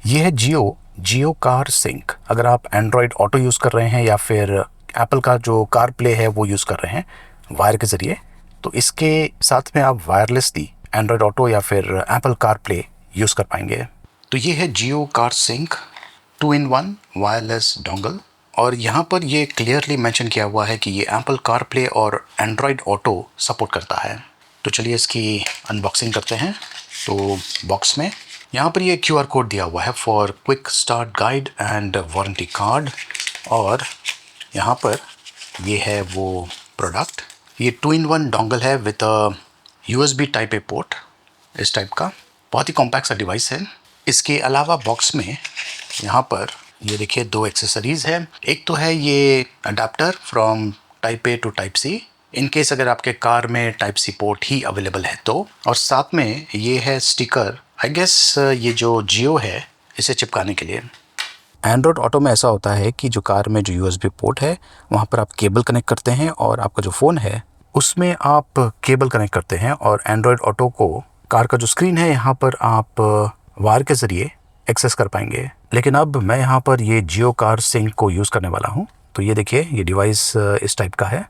ये है Jio car sink. अगर आप एंड्रॉयड ऑटो यूज़ कर रहे हैं या फिर एप्पल का जो कार प्ले है वो यूज़ कर रहे हैं वायर के ज़रिए, तो इसके साथ में आप वायरलेसली एंड्रॉयड ऑटो या फिर एप्पल कार प्ले यूज़ कर पाएंगे। तो ये है Jio car sync 2-in-1 wireless dongle, और यहाँ पर ये क्लियरली मेंशन किया हुआ है कि ये एप्पल कार प्ले और एंड्रॉयड ऑटो सपोर्ट करता है। तो चलिए इसकी अनबॉक्सिंग करते हैं। तो बॉक्स में यहाँ पर ये QR कोड दिया हुआ है for quick start guide and warranty card, और यहाँ पर ये है वो प्रोडक्ट। ये 2-in-1 डोंगल है with USB type A port, इस टाइप का बहुत ही कॉम्पैक्ट सा डिवाइस है। इसके अलावा बॉक्स में यहाँ पर ये देखिए 2 एक्सेसरीज़ है। एक तो है ये adapter from type A to type C, in case अगर आपके कार में टाइप सी पोर्ट ही अवेलेबल है तो, और साथ में ये है स्टिकर, आई गेस ये जो जियो है इसे चिपकाने के लिए। एंड्रॉयड ऑटो में ऐसा होता है कि जो कार में जो USB पोर्ट है वहाँ पर आप केबल कनेक्ट करते हैं और आपका जो फ़ोन है उसमें आप केबल कनेक्ट करते हैं, और एंड्रॉयड ऑटो को कार का जो स्क्रीन है यहाँ पर आप वायर के ज़रिए एक्सेस कर पाएंगे। लेकिन अब मैं यहाँ पर ये जियो कार सिंक को यूज़ करने वाला हूँ। तो ये देखिए ये डिवाइस इस टाइप का है,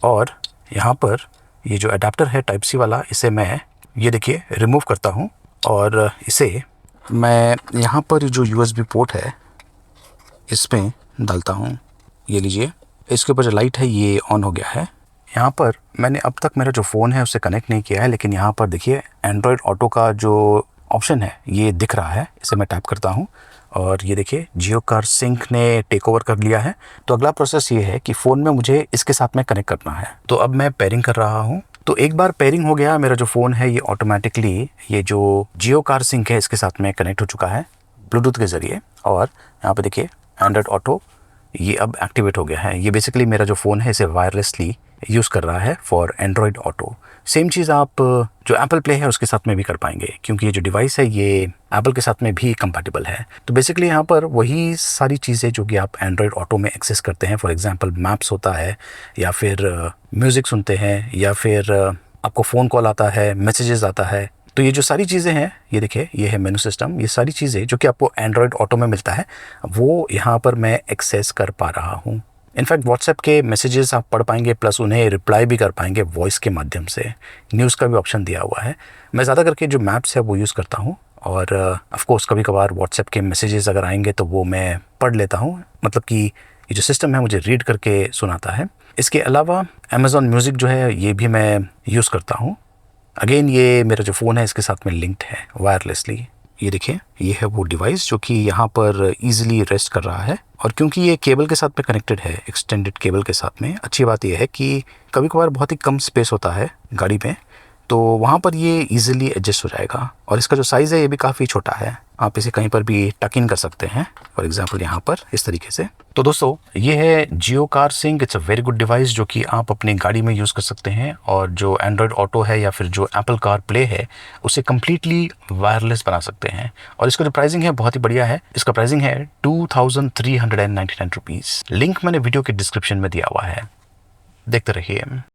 और यहाँ पर ये जो अडेप्टर है टाइप सी वाला, इसे मैं ये देखिए रिमूव करता हूँ, और इसे मैं यहाँ पर जो USB पोर्ट है इसमें डालता हूँ। ये लीजिए, इसके ऊपर जो लाइट है ये ऑन हो गया है। यहाँ पर मैंने अब तक मेरा जो फ़ोन है उसे कनेक्ट नहीं किया है, लेकिन यहाँ पर देखिए एंड्रॉयड ऑटो का जो ऑप्शन है ये दिख रहा है। इसे मैं टैप करता हूँ और ये देखिए जियो कार सिंक ने टेक ओवर कर लिया है। तो अगला प्रोसेस ये है कि फ़ोन में मुझे इसके साथ में कनेक्ट करना है। तो अब मैं पेयरिंग कर रहा हूँ। तो एक बार पेयरिंग हो गया, मेरा जो फ़ोन है ये ऑटोमेटिकली ये जो जियो कार सिंक है इसके साथ में कनेक्ट हो चुका है ब्लूटूथ के ज़रिए, और यहाँ पे देखिए एंड्रॉयड ऑटो ये अब एक्टिवेट हो गया है। ये बेसिकली मेरा जो फ़ोन है इसे वायरलेसली यूज़ कर रहा है फॉर एंड्रॉयड ऑटो। सेम चीज़ आप जो एप्पल प्ले है उसके साथ में भी कर पाएंगे, क्योंकि ये जो डिवाइस है ये एप्पल के साथ में भी कंपैटिबल है। तो बेसिकली यहाँ पर वही सारी चीज़ें जो कि आप एंड्रॉयड ऑटो में एक्सेस करते हैं, फॉर एग्जांपल मैप्स होता है, या फिर म्यूज़िक सुनते हैं, या फिर आपको फ़ोन कॉल आता है, मैसेजेस आता है। तो ये जो सारी चीज़ें हैं, ये देखिए ये है मेनू सिस्टम। ये सारी चीज़ें जो कि आपको एंड्रॉयड ऑटो में मिलता है वो यहाँ पर मैं एक्सेस कर पा रहा हूँ। इनफैक्ट व्हाट्सएप के मैसेजेस आप पढ़ पाएंगे, प्लस उन्हें रिप्लाई भी कर पाएंगे वॉइस के माध्यम से। न्यूज़ का भी ऑप्शन दिया हुआ है। मैं ज़्यादा करके जो मैप्स है वो यूज़ करता हूँ, और ऑफ कोर्स कभी कभार व्हाट्सएप के मैसेजेस अगर आएंगे तो वो मैं पढ़ लेता हूँ, मतलब कि ये जो सिस्टम है मुझे रीड करके सुनाता है। इसके अलावा अमेज़ॉन म्यूज़िक जो है ये भी मैं यूज़ करता हूँ। अगेन ये मेरा जो फ़ोन है इसके साथ में लिंक्ड है वायरलेसली। ये देखिए ये है वो डिवाइस जो कि यहाँ पर इजीली रेस्ट कर रहा है, और क्योंकि ये केबल के साथ में कनेक्टेड है, एक्सटेंडेड केबल के साथ में, अच्छी बात ये है कि कभी कभार बहुत ही कम स्पेस होता है गाड़ी में, तो वहाँ पर ये इजीली एडजस्ट हो जाएगा। और इसका जो साइज़ है ये भी काफ़ी छोटा है, आप इसे कहीं पर भी टक इन कर सकते हैं, फॉर एग्जांपल यहाँ पर इस तरीके से। तो दोस्तों ये है Jio car sync. It's a very good device जो कि आप अपनी गाड़ी में यूज़ कर सकते हैं, और जो एंड्रॉयड ऑटो है या फिर जो एप्पल कार प्ले है उसे कम्प्लीटली वायरलेस बना सकते हैं। और इसका जो प्राइसिंग है बहुत ही बढ़िया है। इसका प्राइसिंग है 2399 रुपीज़। लिंक मैंने वीडियो के डिस्क्रिप्शन में दिया हुआ है, देखते रहिए।